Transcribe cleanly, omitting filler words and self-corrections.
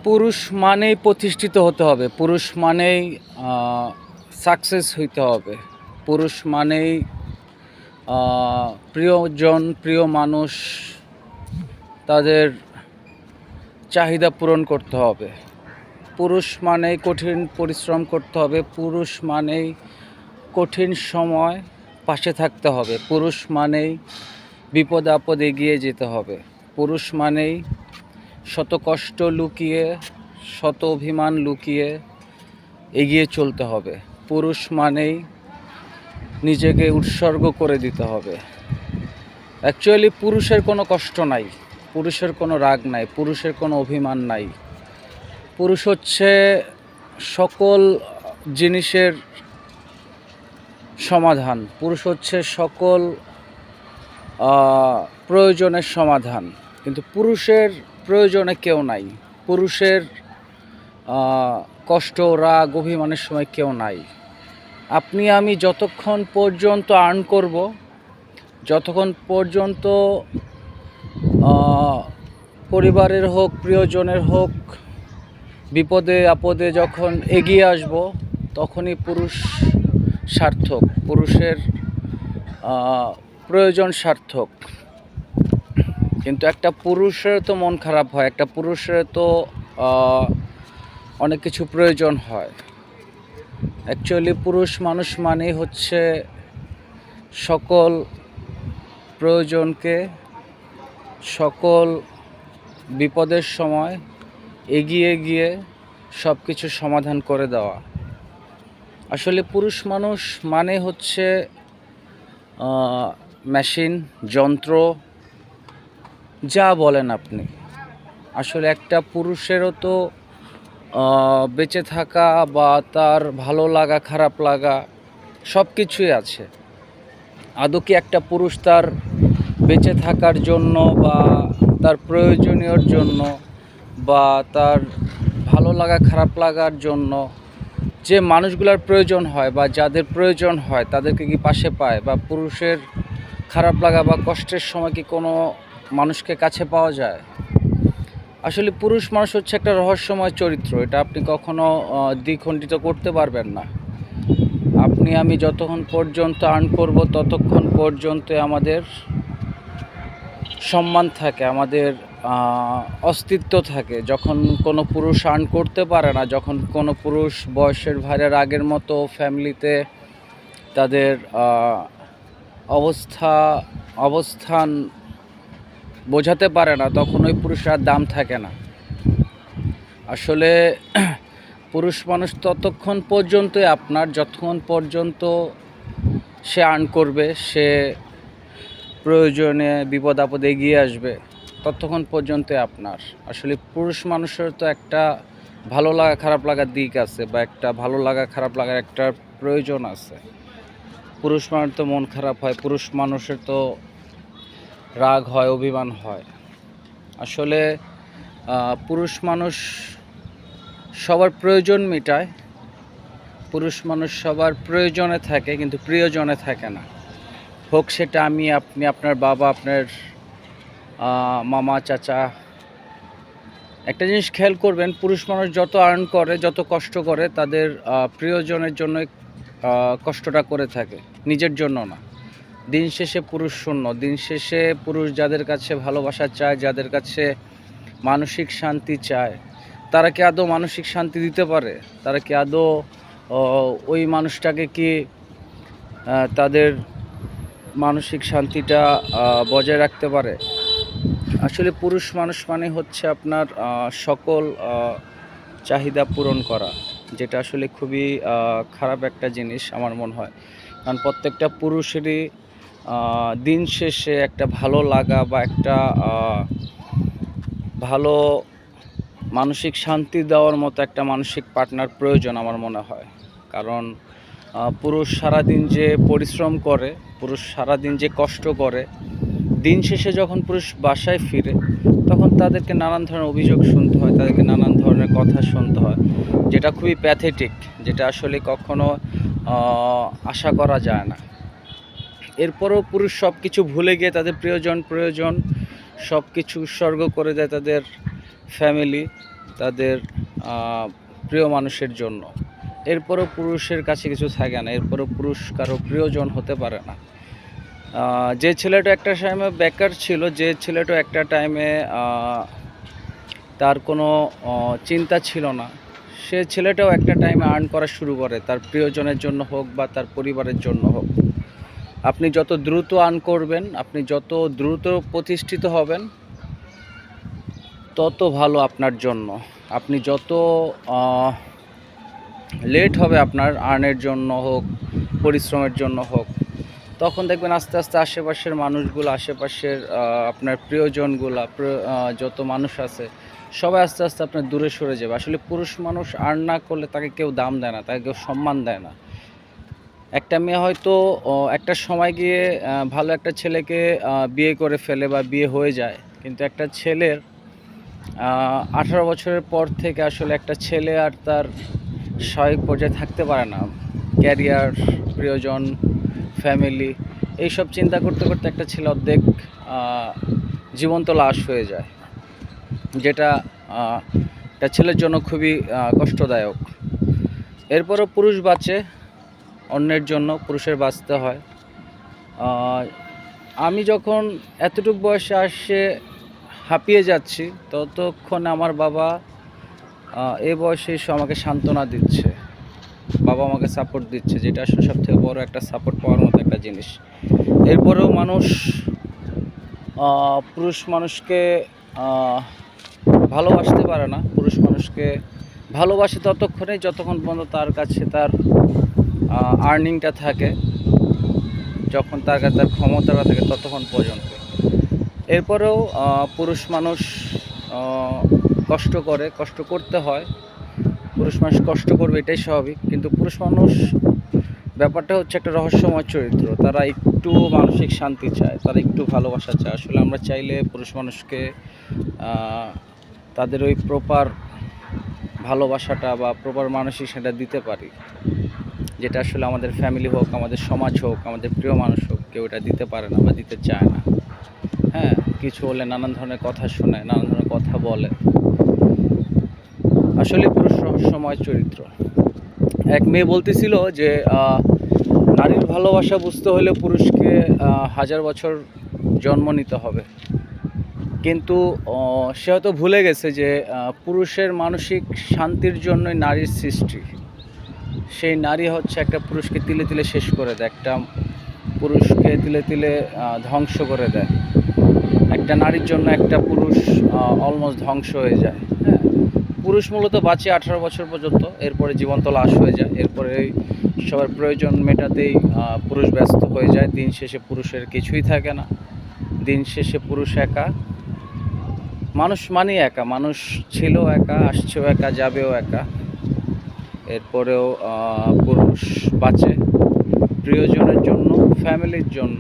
পুরুষ মানেই প্রতিষ্ঠিত হতে হবে, পুরুষ মানেই সাকসেস হইতে হবে, পুরুষ মানেই প্রিয়জন প্রিয় মানুষ তাদের চাহিদা পূরণ করতে হবে। পুরুষ মানেই কঠিন পরিশ্রম করতে হবে, পুরুষ মানেই কঠিন সময় পাশে থাকতে হবে, পুরুষ মানেই বিপদে আপদে এগিয়ে যেতে হবে, পুরুষ মানেই শত কষ্ট লুকিয়ে শত অভিমান লুকিয়ে এগিয়ে চলতে হবে, পুরুষ মানেই নিজেকে উৎসর্গ করে দিতে হবে। অ্যাকচুয়ালি পুরুষের কোনো কষ্ট নাই, পুরুষের কোনো রাগ নাই, পুরুষের কোনো অভিমান নাই। পুরুষ হচ্ছে সকল জিনিসের সমাধান, পুরুষ হচ্ছে সকল প্রয়োজনের সমাধান। কিন্তু পুরুষের প্রয়োজনে কেউ নাই, পুরুষের কষ্ট রাগ অভিমানের সময় কেউ নাই। আপনি আমি যতক্ষণ পর্যন্ত আর্ন করব, যতক্ষণ পর্যন্ত পরিবারের হোক প্রিয়জনের হোক বিপদে আপদে যখন এগিয়ে আসব, তখনই পুরুষ সার্থক, পুরুষের প্রয়োজন সার্থক। কিন্তু একটা পুরুষের তো মন খারাপ হয়, একটা পুরুষের তো অনেক কিছু প্রয়োজন হয়। অ্যাকচুয়ালি পুরুষ মানুষ মানেই হচ্ছে সকল প্রয়োজনকে সকল বিপদের সময় এগিয়ে গিয়ে সব কিছু সমাধান করে দেওয়া। আসলে পুরুষ মানুষ মানে হচ্ছে মেশিন, যন্ত্র, যা বলেন আপনি। আসলে একটা পুরুষেরও তো বেঁচে থাকা বা তার ভালো লাগা খারাপ লাগা সব কিছুই আছে। আদৌ কি একটা পুরুষ তার বেঁচে থাকার জন্য বা তার প্রয়োজনীয়র জন্য বা তার ভালো লাগা খারাপ লাগার জন্য যে মানুষগুলোর প্রয়োজন হয় বা যাদের প্রয়োজন হয় তাদেরকে কি পাশে পায়? বা পুরুষের খারাপ লাগা বা কষ্টের সময় কি কোনো মানুষকে কাছে পাওয়া যায়? আসলে পুরুষ মানুষ হচ্ছে একটা রহস্যময় চরিত্র, এটা আপনি কখনো দ্বিখণ্ডিত করতে পারবেন না। আপনি আমি যতক্ষণ পর্যন্ত আর্ন করব ততক্ষণ পর্যন্ত আমাদের সম্মান থাকে, আমাদের অস্তিত্ব থাকে। যখন কোনো পুরুষ আর্ন করতে পারে না, যখন কোনো পুরুষ বয়সের ভাইয়ের আগের মতো ফ্যামিলিতে তাদের অবস্থান বোঝাতে পারে না, তখন ওই পুরুষের দাম থাকে না। আসলে পুরুষ মানুষ ততক্ষণ পর্যন্তই আপনার, যতক্ষণ পর্যন্ত সে আর্ন করবে, সে প্রয়োজনে বিপদ আপদে এগিয়ে আসবে, ততক্ষণ পর্যন্তই আপনার। আসলে পুরুষ মানুষের তো একটা ভালো লাগা খারাপ লাগার দিক আছে, বা একটা ভালো লাগা খারাপ লাগার একটা প্রয়োজন আছে। পুরুষ মানুষের তো মন খারাপ হয়, পুরুষ মানুষের তো রাগ হয়, অভিমান হয়। আসলে পুরুষ মানুষ সবার প্রয়োজন মেটায়, পুরুষ মানুষ সবার প্রয়োজনে থাকে কিন্তু প্রিয়জনে থাকে না। হোক সেটা আমি, আপনি, আপনার বাবা, আপনার মামা, চাচা। একটা জিনিস খেয়াল করবেন, পুরুষ মানুষ যত আর্ন করে, যত কষ্ট করে, তাদের প্রিয়জনের জন্য কষ্টটা করে থাকে, নিজের জন্য না। দিন শেষে পুরুষ শূন্য, দিন শেষে পুরুষ যাদের কাছে ভালোবাসা চায়, যাদের কাছে মানসিক শান্তি চায়, তারা কি আদৌ মানসিক শান্তি দিতে পারে? তারা কি আদৌ ওই মানুষটাকে কি তাদের মানসিক শান্তিটা বজায় রাখতে পারে? আসলে পুরুষ মানুষ মানে হচ্ছে আপনার সকল চাহিদা পূরণ করা, যেটা আসলে খুবই খারাপ একটা জিনিস আমার মনে হয়। কারণ প্রত্যেকটা পুরুষেরই দিন শেষে একটা ভালো লাগা বা একটা ভালো মানসিক শান্তি দেওয়ার মতো একটা মানসিক পার্টনার প্রয়োজন আমার মনে হয়। কারণ পুরুষ সারাদিন যে পরিশ্রম করে, পুরুষ সারাদিন যে কষ্ট করে, দিন শেষে যখন পুরুষ বাসায় ফিরে, তখন তাদেরকে নানান ধরনের অভিযোগ শুনতে হয়, তাদেরকে নানান ধরনের কথা শুনতে হয়, যেটা খুবই প্যাথেটিক, যেটা আসলে কখনো আশা করা যায় না। এরপরও পুরুষ সব কিছু ভুলে গিয়ে তাদের প্রয়োজন সব কিছু উৎসর্গ করে দেয় তাদের ফ্যামিলি, তাদের প্রিয় মানুষের জন্য। এরপরও পুরুষের কাছে কিছু থাকে না, এরপরও পুরুষ কারো প্রিয়জন হতে পারে না। যে ছেলেটা একটা টাইমে বেকার ছিল, যে ছেলেটা একটা টাইমে তার কোনো চিন্তা ছিল না, সে ছেলেটাও একটা টাইমে আর্ন করা শুরু করে, তার প্রিয়জনের জন্য হোক বা তার পরিবারের জন্য হোক। আপনি যত দ্রুত আর্ন করবেন, আপনি যত দ্রুত প্রতিষ্ঠিত হবেন, তত ভালো আপনার জন্য। আপনি যত লেট হবে আপনার আর্নের জন্য হোক, পরিশ্রমের জন্য হোক, তখন দেখবেন আস্তে আস্তে আশেপাশের মানুষগুলো, আশেপাশের আপনার প্রিয়জনগুলো, যত মানুষ আছে সবাই আস্তে আস্তে আপনার দূরে সরে যাবে। আসলে পুরুষ মানুষ আর্ন না করলে তাকে কেউ দাম দেয় না, তাকে কেউ সম্মান দেয় না। একটা মেয়ে হয়তো একটা সময় গিয়ে ভালো একটা ছেলেকে বিয়ে করে ফেলে বা বিয়ে হয়ে যায়, কিন্তু একটা ছেলের 18 বছরের পর থেকে আসলে একটা ছেলে আর তার স্বাভাবিক পর্যায়ে থাকতে পারে না। ক্যারিয়ার, প্রিয়জন, ফ্যামিলি, এইসব চিন্তা করতে করতে একটা ছেলে অর্ধেক জীবন্ত লাশ হয়ে যায়, যেটা একটা ছেলের জন্য খুবই কষ্টদায়ক। এরপরও পুরুষ বাঁচে অন্যের জন্য, পুরুষের বাঁচতে হয়। আমি যখন এতটুকু বয়সে আসে হাঁপিয়ে যাচ্ছি, ততক্ষণে আমার বাবা এই বয়সে এসে আমাকে সান্ত্বনা দিচ্ছে, বাবা আমাকে সাপোর্ট দিচ্ছে, যেটা আসলে সবথেকে বড় একটা সাপোর্ট পাওয়ার মতো একটা জিনিস। এরপরেও মানুষ পুরুষ মানুষকে ভালোবাসতে পারে না। পুরুষ মানুষকে ভালোবাসে ততক্ষণে যতক্ষণ পর্যন্ত তার কাছে তার আর্নিংটা থাকে, যখন তার কাছে তার ক্ষমতাটা থাকে ততক্ষণ পর্যন্ত। এরপরেও পুরুষ মানুষ কষ্ট করে, কষ্ট করতে হয়। পুরুষ মানুষ কষ্ট করবে, এটাই স্বাভাবিক। কিন্তু পুরুষ মানুষ ব্যাপারটা হচ্ছে একটা রহস্যময় চরিত্র। তারা একটু মানসিক শান্তি চায়, তারা একটু ভালোবাসা চায়। আসলে আমরা চাইলে পুরুষ মানুষকে তাদের ওই প্রপার ভালোবাসাটা বা প্রপার মানসিক সেটা দিতে পারি, যেটা আসলে আমাদের ফ্যামিলি হোক, আমাদের সমাজ হোক, আমাদের প্রিয় মানুষ হোক, কেউ এটা দিতে পারে না বা দিতে চায় না। হ্যাঁ, কিছু হলে নানান ধরনের কথা শোনায়, নানান ধরনের কথা বলে। আসলে পুরুষ রহস্যময় চরিত্র। এক মেয়ে বলতেছিল যে নারীর ভালোবাসা বুঝতে হলে পুরুষকে 1000 বছর জন্ম নিতে হবে। কিন্তু সে হয়তো ভুলে গেছে যে পুরুষের মানসিক শান্তির জন্যই নারীর সৃষ্টি। সেই নারী হচ্ছে একটা পুরুষকে তিলে তিলে শেষ করে দেয়, একটা পুরুষকে তিলে তিলে ধ্বংস করে দেয়। একটা নারীর জন্য একটা পুরুষ অলমোস্ট ধ্বংস হয়ে যায়। হ্যাঁ, পুরুষ মূলত বাঁচে 18 বছর পর্যন্ত, এরপরে জীবন্ত লাশ হয়ে যায়। এরপরে সবার প্রয়োজন মেটাতেই পুরুষ ব্যস্ত হয়ে যায়। দিন শেষে পুরুষের কিছুই থাকে না। দিন শেষে পুরুষ একা। মানুষ মানেই একা, মানুষ ছিল একা, আসছেও একা, যাবেও একা। এরপরেও পুরুষ বাঁচে প্রিয়জনের জন্য, ফ্যামিলির জন্য।